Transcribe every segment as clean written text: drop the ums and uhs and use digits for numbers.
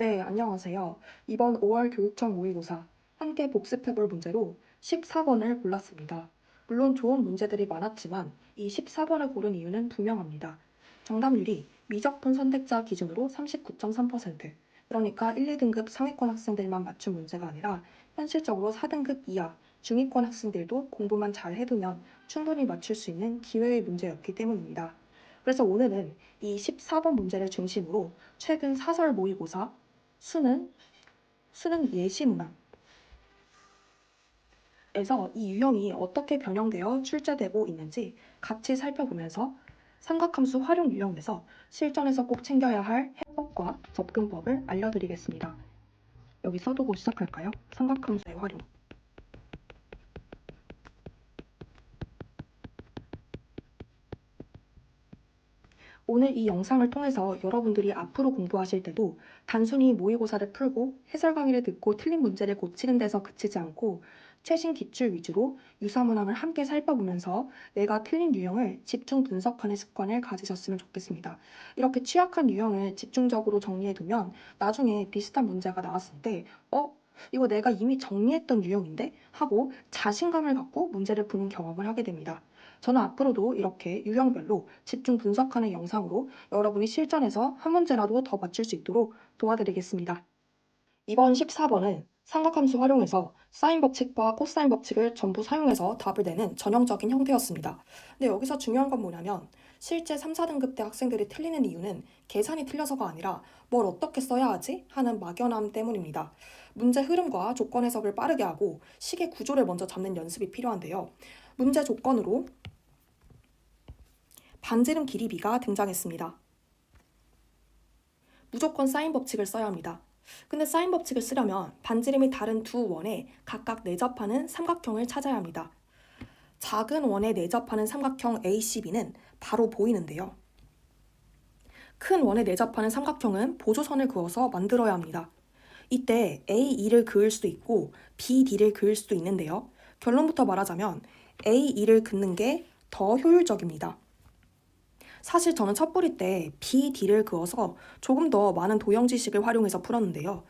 네, 안녕하세요. 이번 5월 교육청 모의고사 함께 복습해볼 문제로 14번을 골랐습니다. 물론 좋은 문제들이 많았지만 이 14번을 고른 이유는 분명합니다. 정답률이 미적분 선택자 기준으로 39.3%, 그러니까 1, 2등급 상위권 학생들만 맞춘 문제가 아니라 현실적으로 4등급 이하 중위권 학생들도 공부만 잘 해두면 충분히 맞출 수 있는 기회의 문제였기 때문입니다. 그래서 오늘은 이 14번 문제를 중심으로 최근 사설 모의고사 수능 예시문항에서 이 유형이 어떻게 변형되어 출제되고 있는지 같이 살펴보면서 삼각함수 활용 유형에서 실전에서 꼭 챙겨야 할 해석과 접근법을 알려드리겠습니다. 여기 써두고 시작할까요? 삼각함수의 활용. 오늘 이 영상을 통해서 여러분들이 앞으로 공부하실 때도 단순히 모의고사를 풀고 해설 강의를 듣고 틀린 문제를 고치는 데서 그치지 않고 최신 기출 위주로 유사문항을 함께 살펴보면서 내가 틀린 유형을 집중 분석하는 습관을 가지셨으면 좋겠습니다. 이렇게 취약한 유형을 집중적으로 정리해두면 나중에 비슷한 문제가 나왔을 때 이거 내가 이미 정리했던 유형인데? 하고 자신감을 갖고 문제를 푸는 경험을 하게 됩니다. 저는 앞으로도 이렇게 유형별로 집중 분석하는 영상으로 여러분이 실전에서 한 문제라도 더 맞출 수 있도록 도와드리겠습니다. 이번 14번은 삼각함수 활용해서 사인 법칙과 코사인 법칙을 전부 사용해서 답을 내는 전형적인 형태였습니다. 근데 여기서 중요한 건 뭐냐면 실제 3, 4등급 대 학생들이 틀리는 이유는 계산이 틀려서가 아니라 뭘 어떻게 써야 하지? 하는 막연함 때문입니다. 문제 흐름과 조건 해석을 빠르게 하고 식의 구조를 먼저 잡는 연습이 필요한데요. 문제 조건으로 반지름 길이 b가 등장했습니다. 무조건 사인 법칙을 써야 합니다. 근데 사인 법칙을 쓰려면 반지름이 다른 두 원에 각각 내접하는 삼각형을 찾아야 합니다. 작은 원에 내접하는 삼각형 ACB는 바로 보이는데요. 큰 원에 내접하는 삼각형은 보조선을 그어서 만들어야 합니다. 이때 A2를 그을 수도 있고 BD를 그을 수도 있는데요. 결론부터 말하자면 A2를 긋는 게 더 효율적입니다. 사실 저는 첫 뿌리 때 BD를 그어서 조금 더 많은 도형 지식을 활용해서 풀었는데요.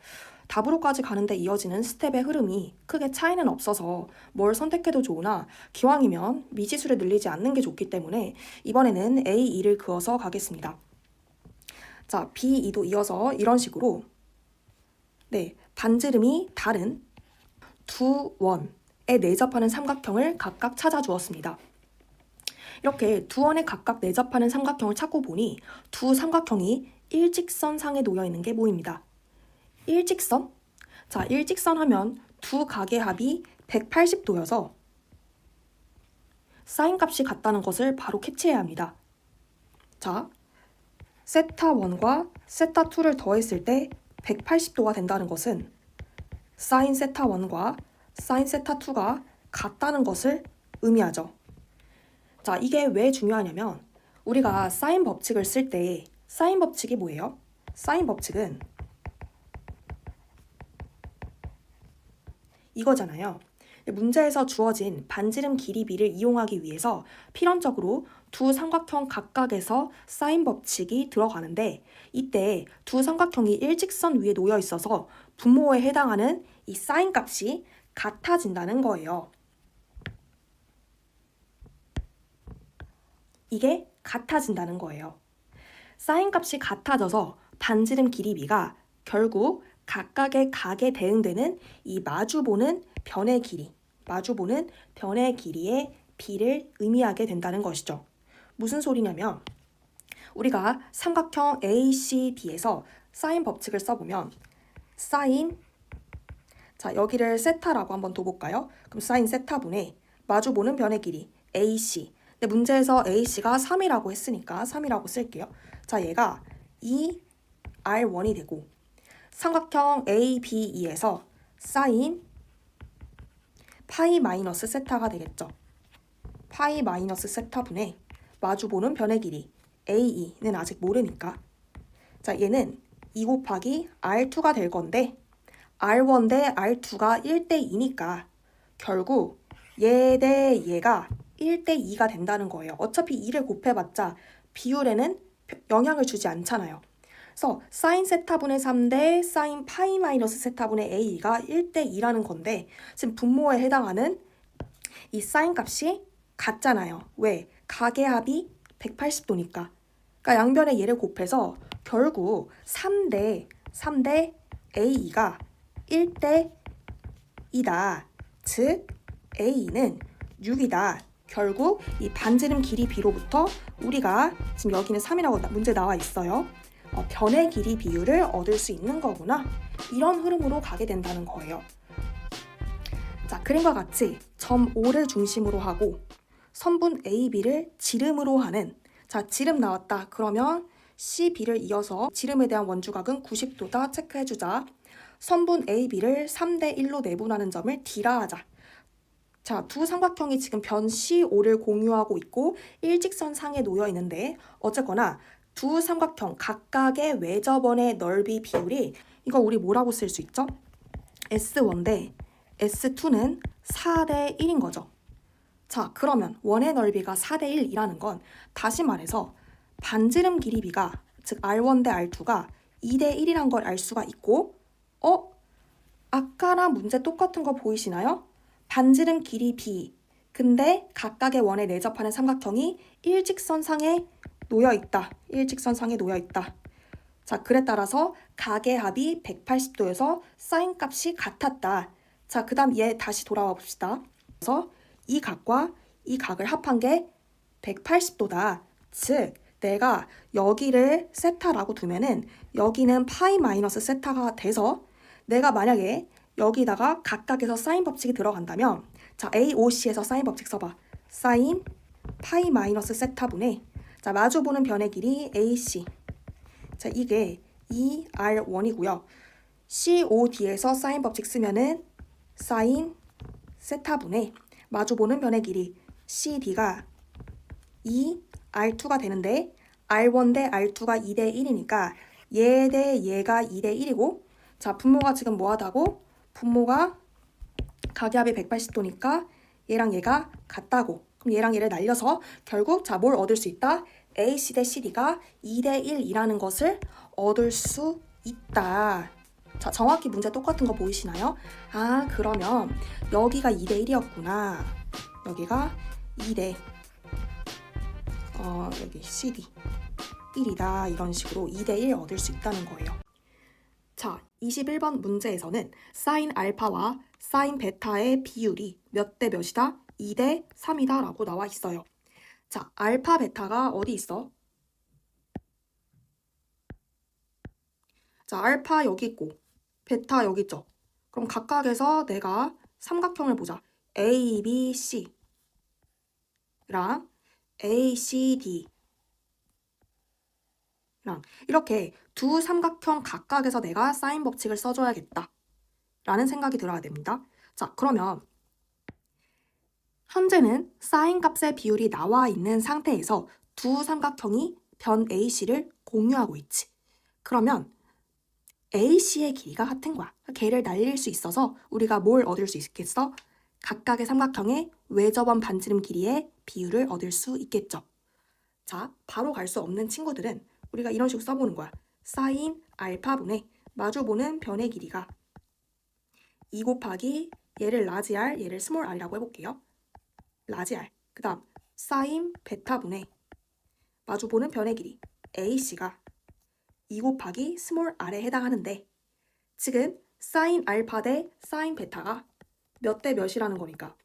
답으로까지 가는데 이어지는 스텝의 흐름이 크게 차이는 없어서 뭘 선택해도 좋으나 기왕이면 미지수를 늘리지 않는 게 좋기 때문에 이번에는 A2를 그어서 가겠습니다. 자, B2도 이어서 이런 식으로 반지름이 다른 두 원에 내접하는 삼각형을 각각 찾아주었습니다. 이렇게 두 원에 각각 내접하는 삼각형을 찾고 보니 두 삼각형이 일직선상에 놓여 있는 게 보입니다. 일직선? 자, 일직선 하면 두 각의 합이 180도여서 사인 값이 같다는 것을 바로 캐치해야 합니다. 자, 세타1과 세타2를 더했을 때 180도가 된다는 것은 사인 세타1과 사인 세타2가 같다는 것을 의미하죠. 자, 이게 왜 중요하냐면 우리가 사인 법칙을 쓸 때 사인 법칙이 뭐예요? 사인 법칙은 이거잖아요. 문제에서 주어진 반지름 길이 b를 이용하기 위해서 필연적으로 두 삼각형 각각에서 사인 법칙이 들어가는데 이때 두 삼각형이 일직선 위에 놓여 있어서 분모에 해당하는 이 사인 값이 같아진다는 거예요. 이게 같아진다는 거예요. 사인 값이 같아져서 반지름 길이 b가 결국 각각의 각에 대응되는 이 마주보는 변의 길이의 b를 의미하게 된다는 것이죠. 무슨 소리냐면 우리가 삼각형 ACD에서 사인 법칙을 써보면 사인, 자 여기를 세타라고 한번 둬볼까요? 그럼 사인 세타분의 마주보는 변의 길이 AC. 근데 문제에서 AC가 3이라고 했으니까 3이라고 쓸게요. 자 얘가 2R1이 되고 삼각형 ABE에서 사인 파이 마이너스 세타가 되겠죠. 파이 마이너스 세타분의 마주보는 변의 길이 AE는 아직 모르니까 자 얘는 2 곱하기 R2가 될 건데 R1 대 R2가 1대 2니까 결국 얘 대 얘가 1대 2가 된다는 거예요. 어차피 2를 곱해봤자 비율에는 영향을 주지 않잖아요. 그래서 사인 세타분의 3대 사인 파이 마이너스 세타분의 a가 1대 2라는 건데 지금 분모에 해당하는 이 사인 값이 같잖아요. 왜? 가계합이 180도니까. 그러니까 양변에 얘를 곱해서 결국 3대 a가 1대 2다. 즉 a는 6이다. 결국 이 반지름 길이 b로부터 우리가 지금 여기는 3이라고 문제 나와 있어요. 변의 길이 비율을 얻을 수 있는 거구나. 이런 흐름으로 가게 된다는 거예요. 자, 그림과 같이 점 O를 중심으로 하고 선분 AB를 지름으로 하는, 자, 지름 나왔다. 그러면 CB를 이어서 지름에 대한 원주각은 90도다 체크해주자. 선분 AB를 3대 1로 내분하는 점을 D라 하자. 자, 두 삼각형이 지금 변 CO를 공유하고 있고 일직선상에 놓여 있는데 어쨌거나 두 삼각형 각각의 외접원의 넓이 비율이 이거 우리 뭐라고 쓸 수 있죠? S1대 S2는 4대 1인 거죠. 자, 그러면 원의 넓이가 4대 1이라는 건 다시 말해서 반지름 길이 B가 즉 R1 대 R2가 2대 1이란 걸 알 수가 있고 아까랑 문제 똑같은 거 보이시나요? 반지름 길이 B 근데 각각의 원에 내접하는 삼각형이 일직선상에 놓여있다. 일직선상에 놓여있다. 자, 그에 따라서 가계합이 180도여서 사인 값이 같았다. 자, 그 다음 얘 다시 돌아와 봅시다. 그래서 이 각과 이 각을 합한 게 180도다. 즉 내가 여기를 세타라고 두면은 여기는 파이 마이너스 세타가 돼서 내가 만약에 여기다가 각각에서 사인 법칙이 들어간다면 자, AOC에서 사인 법칙 써봐. 사인 파이 마이너스 세타분의 자, 마주보는 변의 길이 AC. 자, 이게 2R1이고요. COD에서 사인 법칙 쓰면은 사인 세타분의 마주보는 변의 길이 CD가 2R2가 되는데 R1 대 R2가 2대 1이니까 얘 대 얘가 2대 1이고 자, 분모가 지금 뭐하다고? 분모가 가계합이 180도니까 얘랑 얘가 같다고. 그럼 얘랑 얘를 날려서 결국 자, 뭘 얻을 수 있다? AC 대 CD가 2대 1이라는 것을 얻을 수 있다. 자, 정확히 문제 똑같은 거 보이시나요? 아, 그러면 여기가 2대 1이었구나. 여기가 2대 여기 CD 1이다. 이런 식으로 2대 1 얻을 수 있다는 거예요. 자, 21번 문제에서는 사인 알파와 사인 베타의 비율이 몇 대 몇이다? 2대 3이다 라고 나와 있어요. 자, 알파 베타가 어디 있어? 자, 알파 여기 있고 베타 여기 있죠. 그럼 각각에서 내가 삼각형을 보자. ABC랑 ACD 이렇게 두 삼각형 각각에서 내가 사인 법칙을 써줘야겠다 라는 생각이 들어야 됩니다. 자, 그러면 현재는 사인 값의 비율이 나와 있는 상태에서 두 삼각형이 변 AC를 공유하고 있지. 그러면 AC의 길이가 같은 거야. 걔를 날릴 수 있어서 우리가 뭘 얻을 수 있겠어? 각각의 삼각형의 외접원 반지름 길이의 비율을 얻을 수 있겠죠. 자, 바로 갈 수 없는 친구들은 우리가 이런 식으로 써보는 거야. 사인 알파분의 마주보는 변의 길이가 2 곱하기 얘를 라지 R, 얘를 스몰 r이라고 해볼게요. 라지 R. 그 다음 사인 베타분의 마주보는 변의 길이 AC가 2 곱하기 스몰 r에 해당하는데 지금 사인 알파 대 사인 베타가 몇 대 몇이라는 거니까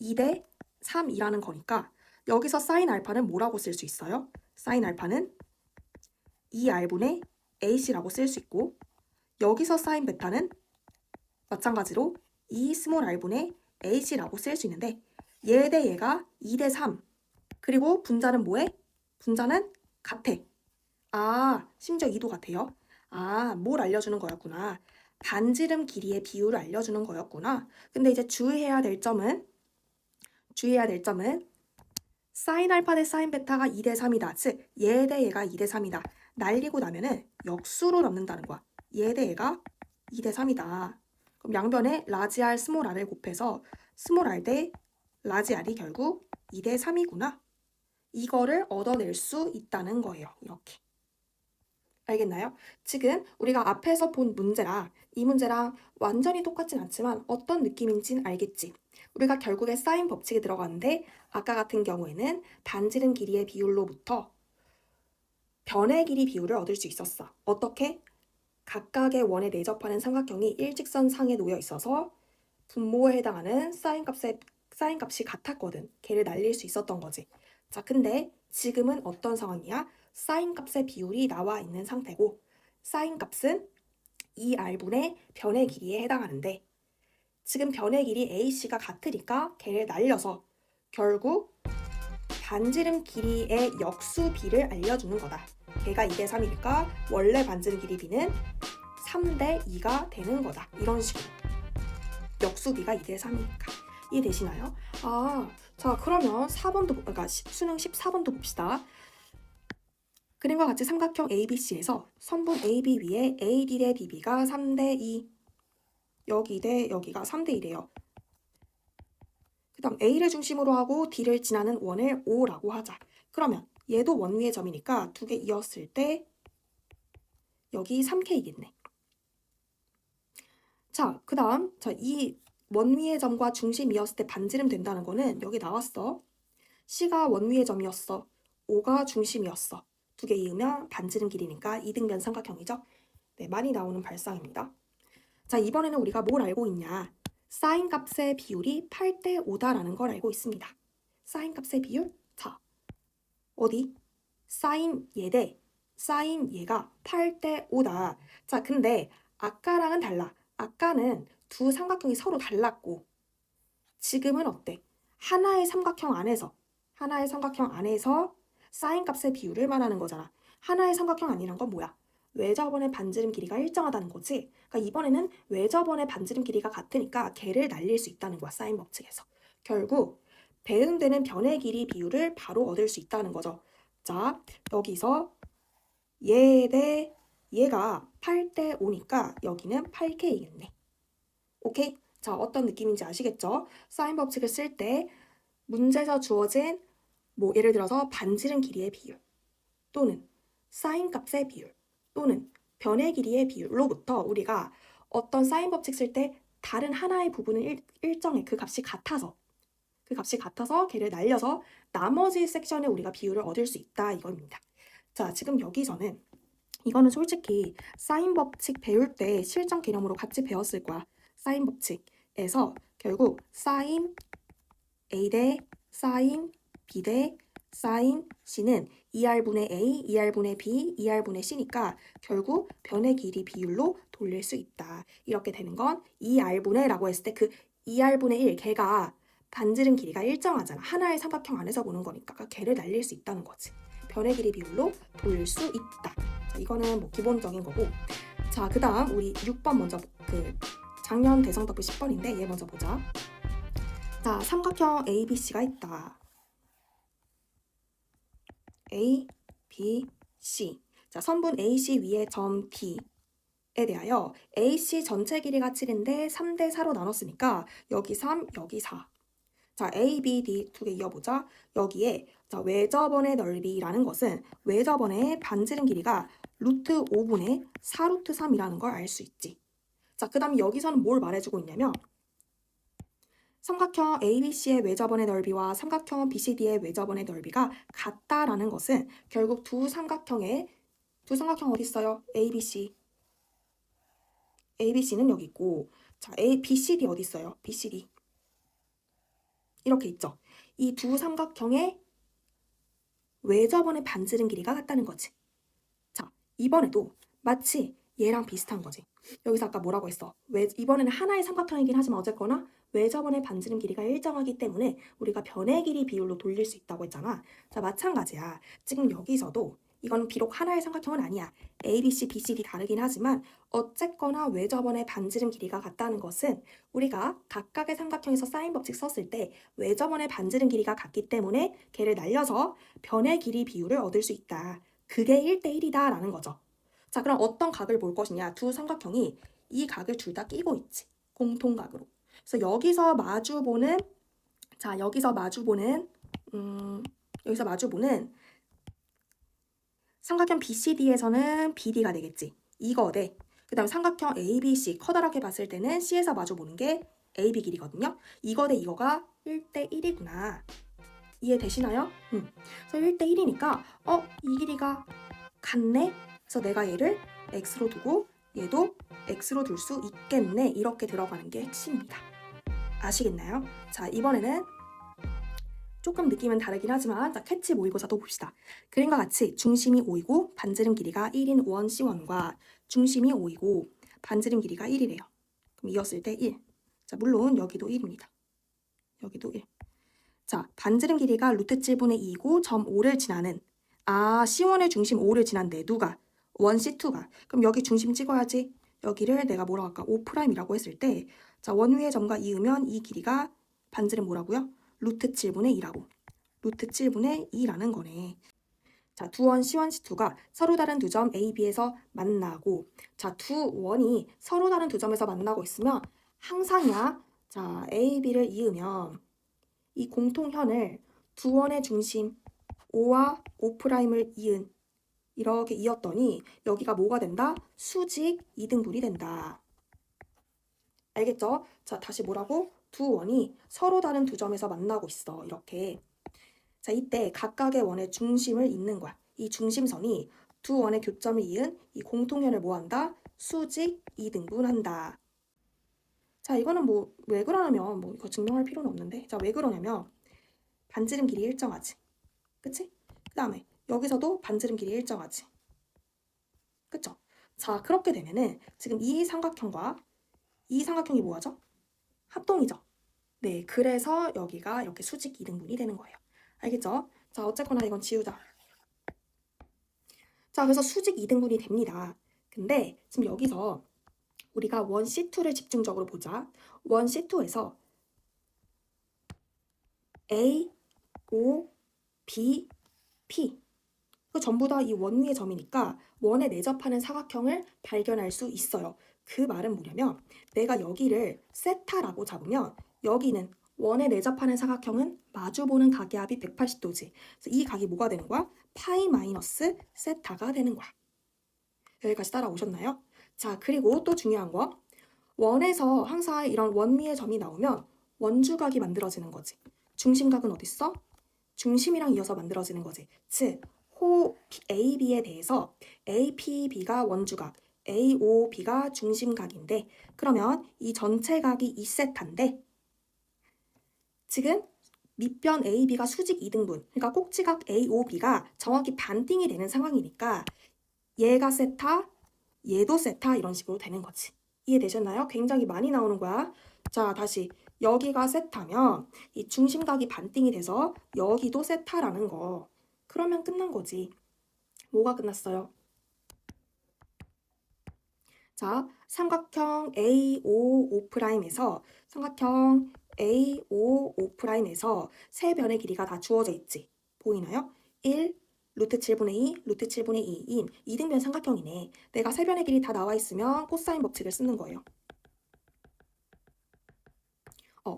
2대 3이라는 거니까 여기서 사인 알파는 뭐라고 쓸 수 있어요? 사인 알파는 2R분의 AC라고 쓸 수 있고 여기서 사인 베타는 마찬가지로 2 스몰 r분의 AC라고 쓸 수 있는데 얘 대 얘가 2대 3 그리고 분자는 뭐해? 분자는 같아. 아, 심지어 2도 같아요. 아, 뭘 알려주는 거였구나. 반지름 길이의 비율을 알려주는 거였구나. 근데 이제 주의해야 될 점은 사인 알파 대 사인 베타가 2대 3이다. 즉, 얘 대 얘가 2대 3이다. 날리고 나면은 역수로 남는다는 거야. 얘 대 얘가 2대 3이다. 그럼 양변에 라지 R, 스몰 r을 곱해서 스몰 r 대 라지 r이 결국 2대 3이구나. 이거를 얻어낼 수 있다는 거예요. 이렇게. 알겠나요? 지금 우리가 앞에서 본 문제랑 이 문제랑 완전히 똑같진 않지만 어떤 느낌인지는 알겠지? 우리가 결국에 사인 법칙에 들어가는데 아까 같은 경우에는 반지름 길이의 비율로부터 변의 길이 비율을 얻을 수 있었어. 어떻게? 각각의 원에 내접하는 삼각형이 일직선상에 놓여 있어서 분모에 해당하는 사인 값이 같았거든. 걔를 날릴 수 있었던 거지. 자, 근데 지금은 어떤 상황이야? 사인 값의 비율이 나와 있는 상태고 사인 값은 2r분의 변의 길이에 해당하는데 지금 변의 길이 AC가 같으니까 걔를 날려서 결국 반지름 길이의 역수 b를 알려주는 거다. 걔가 2대 3이니까 원래 반지름 길이 b는 3대 2가 되는 거다. 이런 식으로. 역수 b가 2대 3이니까. 이해되시나요? 자 그러면 4번도 그러니까 수능 14번도 봅시다. 그림과 같이 삼각형 ABC에서 선분 AB 위에 AD 대 BB가 3대 2 여기 대 여기가 3대 1이에요. 그 다음 A를 중심으로 하고 D를 지나는 원을 O라고 하자. 그러면 얘도 원 위의 점이니까 두 개 이었을 때 여기 3K겠네. 자, 그 다음 이 원 위의 점과 중심이었을 때 반지름 된다는 거는 여기 나왔어. C가 원 위의 점이었어. O가 중심이었어. 두 개 이으면 반지름 길이니까 이등변 삼각형이죠. 네, 많이 나오는 발상입니다. 자, 이번에는 우리가 뭘 알고 있냐? 사인 값의 비율이 8대 5다라는 걸 알고 있습니다. 사인 값의 비율? 자, 어디? 사인 얘 대 사인 얘가 8대 5다. 자, 근데 아까랑은 달라. 아까는 두 삼각형이 서로 달랐고 지금은 어때? 하나의 삼각형 안에서 사인 값의 비율을 말하는 거잖아. 하나의 삼각형 아니란 건 뭐야? 외접원의 반지름 길이가 일정하다는 거지. 그러니까 이번에는 외접원의 반지름 길이가 같으니까 걔를 날릴 수 있다는 거야. 사인 법칙에서. 결국 배응되는 변의 길이 비율을 바로 얻을 수 있다는 거죠. 자, 여기서 얘 대 얘가 8대 5니까 여기는 8K이겠네. 오케이? 자, 어떤 느낌인지 아시겠죠? 사인 법칙을 쓸 때 문제에서 주어진 예를 들어서 반지름 길이의 비율 또는 사인 값의 비율 또는 변의 길이의 비율로부터 우리가 어떤 사인 법칙 쓸 때 다른 하나의 부분은 일정해. 그 값이 같아서 걔를 날려서 나머지 섹션에 우리가 비율을 얻을 수 있다 이겁니다. 자, 지금 여기서는 이거는 솔직히 사인 법칙 배울 때 실전 개념으로 같이 배웠을 거야. 사인 법칙에서 결국 사인 A 대 사인 B 대 사인 C는 2R분의 A, 2R분의 B, 2R분의 C니까 결국 변의 길이 비율로 돌릴 수 있다. 이렇게 되는 건 2R분의 라고 했을 때 그 2R분의 1, 걔가 반지름 길이가 일정하잖아. 하나의 삼각형 안에서 보는 거니까 걔를 날릴 수 있다는 거지. 변의 길이 비율로 돌릴 수 있다. 자, 이거는 기본적인 거고. 자, 그 다음 우리 6번 먼저 작년 대성덕분 10번인데 얘 먼저 보자. 자, 삼각형 ABC가 있다. A, B, C. 자, 선분 AC 위에 점 D에 대하여 AC 전체 길이가 7인데 3대 4로 나눴으니까 여기 3, 여기 4. 자, A, B, D 두 개 이어보자. 여기에 자, 외접원의 넓이라는 것은 외접원의 반지름 길이가 루트 5분의 4 루트 3이라는 걸 알 수 있지. 자, 그 다음 여기서는 뭘 말해주고 있냐면 삼각형 ABC의 외접원의 넓이와 삼각형 BCD의 외접원의 넓이가 같다라는 것은 결국 두 삼각형 어디 있어요? ABC. ABC는 여기 있고 자, BCD 어디 있어요? BCD. 이렇게 있죠. 이 두 삼각형의 외접원의 반지름 길이가 같다는 거지. 자, 이번에도 마치 얘랑 비슷한 거지. 여기서 아까 뭐라고 했어? 이번에는 하나의 삼각형이긴 하지만 어쨌거나 외접원의 반지름 길이가 일정하기 때문에 우리가 변의 길이 비율로 돌릴 수 있다고 했잖아. 자, 마찬가지야. 지금 여기서도 이건 비록 하나의 삼각형은 아니야. A, B, C, B, C, D 다르긴 하지만 어쨌거나 외접원의 반지름 길이가 같다는 것은 우리가 각각의 삼각형에서 사인 법칙 썼을 때 외접원의 반지름 길이가 같기 때문에 걔를 날려서 변의 길이 비율을 얻을 수 있다. 그게 1대1이다 라는 거죠. 자, 그럼 어떤 각을 볼 것이냐. 두 삼각형이 이 각을 둘 다 끼고 있지. 공통각으로. 그래서 여기서 마주보는 삼각형 BCD에서는 BD가 되겠지. 이거 대. 그 다음 삼각형 ABC 커다랗게 봤을 때는 C에서 마주 보는 게 AB 길이거든요. 이거 대 이거가 1대 1이구나. 이해되시나요? 그래서 1대 1이니까 이 길이가 같네? 그래서 내가 얘를 x로 두고 얘도 x로 둘 수 있겠네. 이렇게 들어가는 게 핵심입니다. 아시겠나요? 자, 이번에는 조금 느낌은 다르긴 하지만 자, 캐치 모의고사도 봅시다. 그림과 같이 중심이 5이고 반지름 길이가 1인 원 C1과 중심이 5이고 반지름 길이가 1이래요. 그럼 이었을 때 1. 자, 물론 여기도 1입니다. 여기도 1. 자, 반지름 길이가 루트 7분의 2이고 점 5를 지나는 C1의 중심 5를 지난데 누가? 원 C2가. 그럼 여기 중심 찍어야지. 여기를 내가 뭐라고 할까? 5'이라고 했을 때 자, 원 위의 점과 이으면 이 길이가 반지름 뭐라고요? 루트 7분의 2라고. 루트 7분의 2라는 거네. 자, 두 원 C1, C2가 서로 다른 두 점 A, B에서 만나고 자, 두 원이 서로 다른 두 점에서 만나고 있으면 항상이야. 자, A, B를 이으면 이 공통현을 두 원의 중심 5와 5'을 이은 이렇게 이었더니 여기가 뭐가 된다? 수직 이등분이 된다. 알겠죠? 자, 다시 뭐라고? 두 원이 서로 다른 두 점에서 만나고 있어. 이렇게. 자, 이때 각각의 원의 중심을 잇는 거야. 이 중심선이 두 원의 교점을 이은 이 공통현을 뭐한다? 수직 이등분한다. 자, 이거는 뭐 왜 그러냐면 뭐 이거 증명할 필요는 없는데 자, 왜 그러냐면 반지름 길이 일정하지. 그치? 그 다음에 여기서도 반지름 길이 일정하지. 그쵸? 자, 그렇게 되면은 지금 이 삼각형과 이 삼각형이 뭐하죠? 합동이죠. 네, 그래서 여기가 이렇게 수직 이등분이 되는 거예요. 알겠죠? 자, 어쨌거나 이건 지우자. 자, 그래서 수직 이등분이 됩니다. 근데 지금 여기서 우리가 원 C2를 집중적으로 보자. 원 C2에서 A, O, B, P 그 전부 다 이 원 위의 점이니까 원에 내접하는 사각형을 발견할 수 있어요. 그 말은 뭐냐면 내가 여기를 세타라고 잡으면 여기는 원에 내접하는 사각형은 마주보는 각의 합이 180도지. 그래서 이 각이 뭐가 되는 거야? 파이 마이너스 세타가 되는 거야. 여기까지 따라오셨나요? 자, 그리고 또 중요한 거. 원에서 항상 이런 원 위의 점이 나오면 원주각이 만들어지는 거지. 중심각은 어딨어? 중심이랑 이어서 만들어지는 거지. 즉, 호 AB에 대해서 APB가 원주각, AOB가 중심각인데 그러면 이 전체 각이 2세타인데 지금 밑변 AB가 수직 이등분, 그러니까 꼭지각 AOB가 정확히 반띵이 되는 상황이니까 얘가 세타, 얘도 세타 이런 식으로 되는 거지. 이해되셨나요? 굉장히 많이 나오는 거야. 자, 다시 여기가 세타면 이 중심각이 반띵이 돼서 여기도 세타라는 거. 그러면 끝난 거지. 뭐가 끝났어요? 자, 삼각형 AOO'에서 삼각형 AOO'에서 세 변의 길이가 다 주어져 있지. 보이나요? 1, 루트 7분의 2, 루트 7분의 2인 이등변 삼각형이네. 내가 세 변의 길이 다 나와 있으면 코사인 법칙을 쓰는 거예요.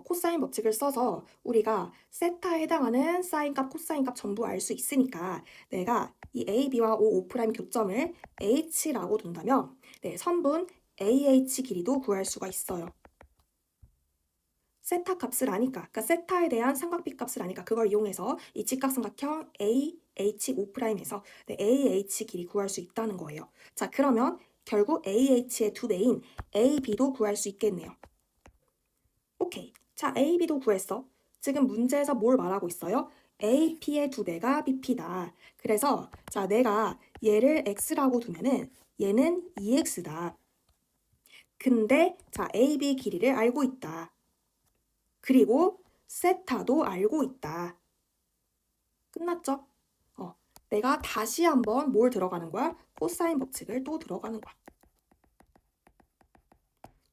코사인 법칙을 써서 우리가 세타에 해당하는 사인값, 코사인값 전부 알 수 있으니까 내가 이 AB와 OO' 교점을 H라고 둔다면 네, 선분 AH 길이도 구할 수가 있어요. 세타 값을 아니까, 그러니까 세타에 대한 삼각비 값을 아니까 그걸 이용해서 이 직각삼각형 AH5'에서 네, AH 길이 구할 수 있다는 거예요. 자, 그러면 결국 AH의 두 배인 AB도 구할 수 있겠네요. 오케이. 자, A, B도 구했어. 지금 문제에서 뭘 말하고 있어요? AP의 두 배가 BP다. 그래서 자, 내가 얘를 X라고 두면은 얘는 2X다. 근데 자, AB 길이를 알고 있다. 그리고 세타도 알고 있다. 끝났죠? 내가 다시 한번 뭘 들어가는 거야? 코사인 법칙을 또 들어가는 거야.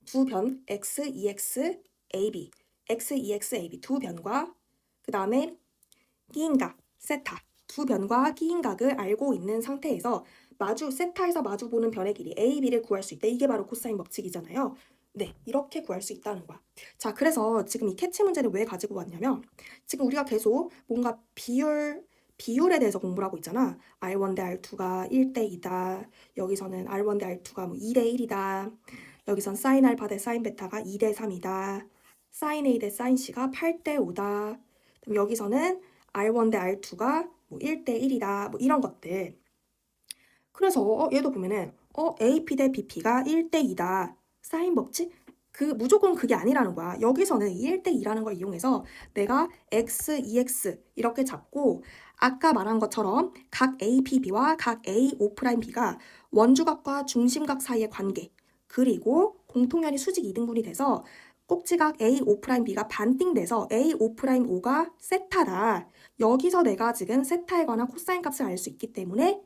두 변 X, EX, AB X, EX, AB 두 변과 그 다음에 끼인각, 세타 두 변과 끼인각을 알고 있는 상태에서 세타에서 마주보는 변의 길이 A, B를 구할 수 있다. 이게 바로 코사인 법칙이잖아요. 네, 이렇게 구할 수 있다는 거야. 자, 그래서 지금 이 캐치 문제를 왜 가지고 왔냐면 지금 우리가 계속 뭔가 비율에 대해서 공부를 하고 있잖아. R1 대 R2가 1대 2다. 여기서는 R1 대 R2가 뭐 2대 1이다. 여기선 사인 알파 대 사인 베타가 2대 3이다. 사인 A 대 사인 C가 8대 5다. 그럼 여기서는 R1 대 R2가 뭐 1대 1이다. 뭐 이런 것들. 그래서 얘도 보면은 AP 대 BP가 1대 2다. 사인 법칙? 무조건 그게 아니라는 거야. 여기서는 1대 2라는 걸 이용해서 내가 X, EX 이렇게 잡고 아까 말한 것처럼 각 APB와 각 AO'B가 원주각과 중심각 사이의 관계 그리고 공통연이 수직 이등분이 돼서 꼭지각 AO'B가 반띵돼서 AO'O가 세타다. 여기서 내가 지금 세타에 관한 코사인 값을 알 수 있기 때문에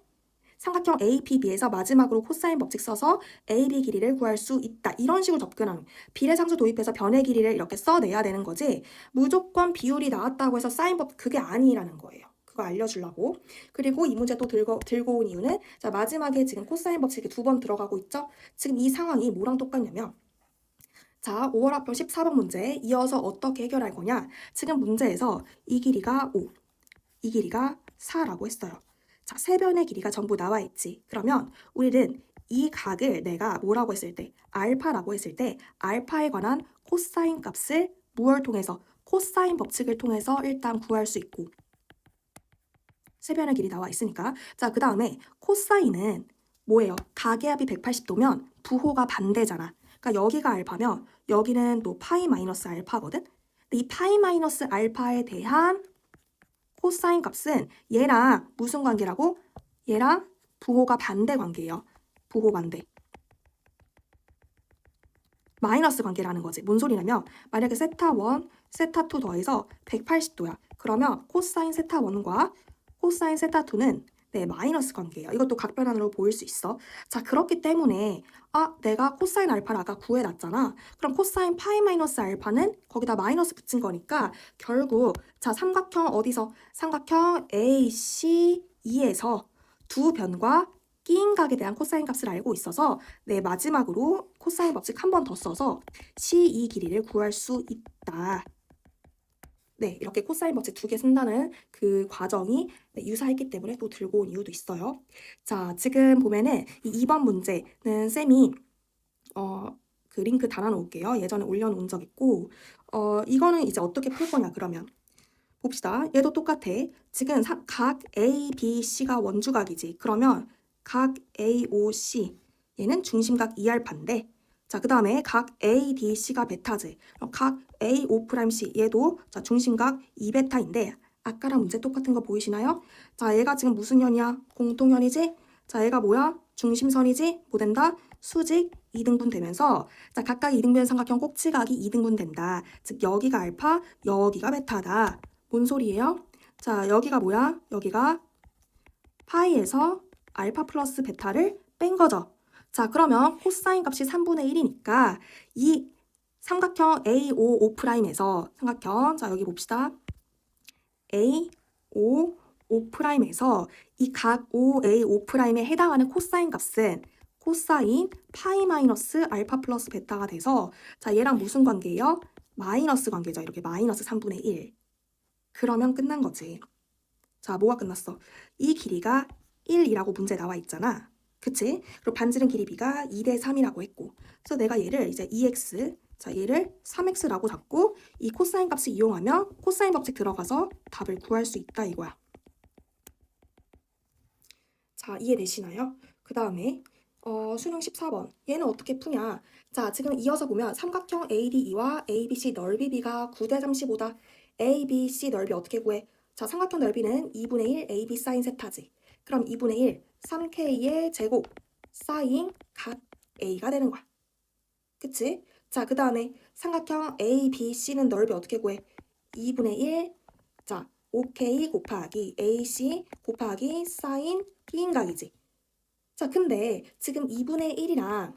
삼각형 APB에서 마지막으로 코사인 법칙 써서 AB 길이를 구할 수 있다. 이런 식으로 접근하는 비례상수 도입해서 변의 길이를 이렇게 써내야 되는 거지 무조건 비율이 나왔다고 해서 사인 법 그게 아니라는 거예요. 그거 알려주려고. 그리고 이 문제 또 들고 온 이유는 자 마지막에 지금 코사인 법칙이 2번 들어가고 있죠. 지금 이 상황이 뭐랑 똑같냐면 자 5월 합평 14번 문제 이어서 어떻게 해결할 거냐. 지금 문제에서 이 길이가 5, 이 길이가 4라고 했어요. 자, 세 변의 길이가 전부 나와 있지. 그러면 우리는 이 각을 내가 뭐라고 했을 때, 알파라고 했을 때 알파에 관한 코사인 값을 무엇을 통해서 코사인 법칙을 통해서 일단 구할 수 있고 세 변의 길이 나와 있으니까 자, 그 다음에 코사인은 뭐예요? 각의 합이 180도면 부호가 반대잖아. 그러니까 여기가 알파면 여기는 또 파이 마이너스 알파거든. 근데 이 파이 마이너스 알파에 대한 코사인 값은 얘랑 무슨 관계라고? 얘랑 부호가 반대 관계예요. 부호 반대. 마이너스 관계라는 거지. 뭔 소리냐면 만약에 세타 1, 세타 2 더해서 180도야. 그러면 코사인 세타 1과 코사인 세타 2는 네, 마이너스 관계예요. 이것도 각변환으로 보일 수 있어. 자, 그렇기 때문에 내가 코사인 알파를 아까 구해놨잖아. 그럼 코사인 파이 마이너스 알파는 거기다 마이너스 붙인 거니까 결국 자, 삼각형 ACE에서 두 변과 끼인 각에 대한 코사인 값을 알고 있어서 네, 마지막으로 코사인 법칙 한 번 더 써서 CE 길이를 구할 수 있다. 네, 이렇게 코사인 법칙 2개 쓴다는 그 과정이 네, 유사했기 때문에 또 들고 온 이유도 있어요. 자, 지금 보면은 이 2번 문제는 쌤이 그 링크 달아놓을게요. 예전에 올려놓은 적 있고 이거는 이제 어떻게 풀 거냐 그러면 봅시다. 얘도 똑같아. 지금 각 ABC가 원주각이지. 그러면 각 AOC 얘는 중심각 2알파인데 자, 그 다음에 각 ADC가 베타지. 각 AO'C 얘도 자, 중심각 2베타인데 아까랑 문제 똑같은 거 보이시나요? 자, 얘가 지금 무슨 현이야? 공통현이지? 자, 얘가 뭐야? 중심선이지? 뭐 된다? 수직 2등분 되면서 자, 각각 2등분 삼각형 꼭지각이 2등분 된다. 즉 여기가 알파, 여기가 베타다. 뭔 소리예요? 자, 여기가 뭐야? 여기가 파이에서 알파 플러스 베타를 뺀 거죠. 자, 그러면 코사인 값이 3분의 1이니까 이 삼각형 AO'O'에서 삼각형 자, 여기 봅시다. AO'O'에서 이 각 OAO'에 해당하는 코사인 값은 코사인 파이 마이너스 알파 플러스 베타가 돼서 자, 얘랑 무슨 관계예요? 마이너스 관계죠. 이렇게 마이너스 3분의 1. 그러면 끝난 거지. 자, 뭐가 끝났어? 이 길이가 1이라고 문제 나와 있잖아. 그치? 그리고 반지름 길이 B가 2대 3이라고 했고 그래서 내가 얘를 이제 2x 자, 얘를 3x라고 잡고 이 코사인 값을 이용하면 코사인 법칙 들어가서 답을 구할 수 있다 이거야. 자, 이해되시나요? 그 다음에 수능 14번 얘는 어떻게 푸냐? 자, 지금 이어서 보면 삼각형 ADE와 ABC 넓이 B가 9대 35다. ABC 넓이 어떻게 구해? 자, 삼각형 넓이는 2분의 1 AB 사인 세타지. 그럼 2분의 1 3K의 제곱 사인 각 A가 되는 거야. 그치? 자, 그 다음에 삼각형 ABC는 넓이 어떻게 구해? 2분의 1 자, 5K 곱하기 AC 곱하기 사인 B인각이지. 자, 근데 지금 2분의 1이랑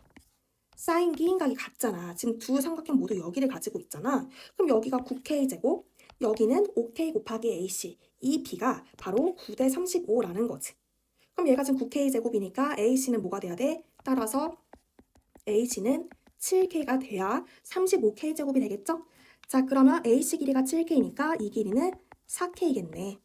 사인 B인각이 같잖아. 지금 두 삼각형 모두 여기를 가지고 있잖아. 그럼 여기가 9K 제곱 여기는 5K 곱하기 AC 이 B가 바로 9대 35라는 거지. 그럼 얘가 지금 9K 제곱이니까 AC는 뭐가 돼야 돼? 따라서 AC는 7K가 돼야 35K 제곱이 되겠죠? 자, 그러면 AC 길이가 7K니까 이 길이는 4K겠네.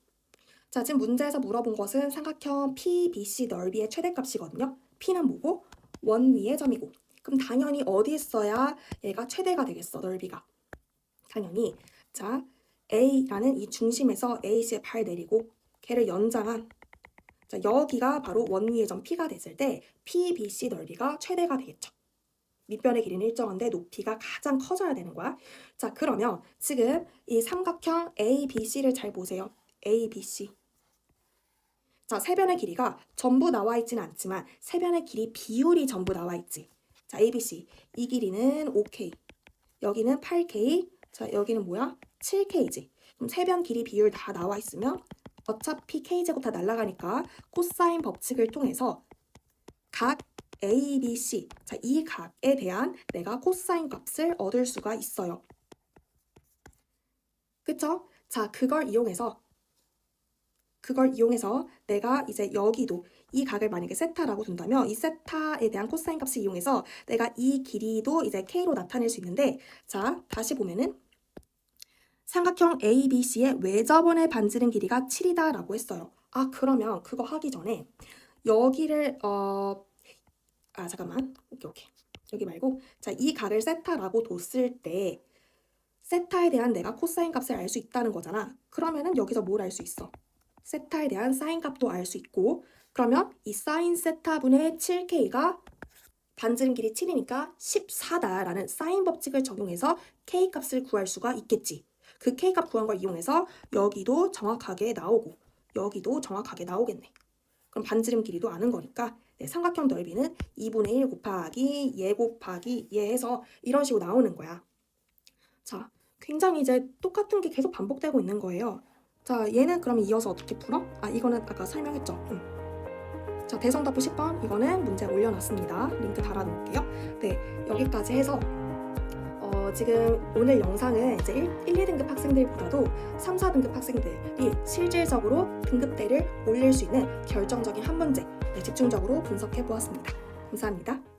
자, 지금 문제에서 물어본 것은 삼각형 PBC 넓이의 최대값이거든요. P는 뭐고? 원 위의 점이고. 그럼 당연히 어디에 써야 얘가 최대가 되겠어, 넓이가. 당연히. 자, A라는 이 중심에서 AC에 발 내리고 걔를 연장한, 자, 여기가 바로 원 위의 점 P가 됐을 때 PBC 넓이가 최대가 되겠죠. 밑변의 길이는 일정한데 높이가 가장 커져야 되는 거야. 자, 그러면 지금 이 삼각형 ABC를 잘 보세요. ABC. 자, 세 변의 길이가 전부 나와 있지는 않지만 세 변의 길이 비율이 전부 나와 있지. 자, ABC. 이 길이는 5K. 여기는 8K. 자, 여기는 뭐야? 7K지. 그럼 세 변 길이 비율 다 나와 있으면 어차피 K제곱 다 날아가니까 코사인 법칙을 통해서 각 ABC, 자, 이 각에 대한 내가 코사인 값을 얻을 수가 있어요. 그쵸? 자, 그걸 이용해서 내가 이제 여기도 이 각을 만약에 세타라고 둔다면 이 세타에 대한 코사인 값을 이용해서 내가 이 길이도 이제 K로 나타낼 수 있는데, 자, 다시 보면은 삼각형 ABC의 외접원의 반지름 길이가 7이다 라고 했어요. 아, 그러면 그거 하기 전에 여기를 잠깐만. 오케이. 여기 말고, 자, 이 각을 세타라고 뒀을 때 세타에 대한 내가 코사인 값을 알 수 있다는 거잖아. 그러면은 여기서 뭘 알 수 있어? 세타에 대한 사인 값도 알 수 있고, 그러면 이 사인 세타분의 7K가 반지름 길이 7이니까 14다라는 사인 법칙을 적용해서 K 값을 구할 수가 있겠지. 그 K 값 구한 걸 이용해서 여기도 정확하게 나오고 여기도 정확하게 나오겠네. 그럼 반지름 길이도 아는 거니까 삼각형 넓이는 2분의 1 곱하기 얘 곱하기 얘 해서 이런 식으로 나오는 거야. 자, 굉장히 이제 똑같은 게 계속 반복되고 있는 거예요. 자, 얘는 그럼 이어서 어떻게 풀어? 아, 이거는 아까 설명했죠. 자, 대성답부 10번 이거는 문제 올려놨습니다. 링크 달아놓을게요. 네, 여기까지 해서 지금 오늘 영상은 이제 1, 2등급 학생들보다도 3, 4등급 학생들이 실질적으로 등급대를 올릴 수 있는 결정적인 한 문제 집중적으로 분석해 보았습니다. 감사합니다.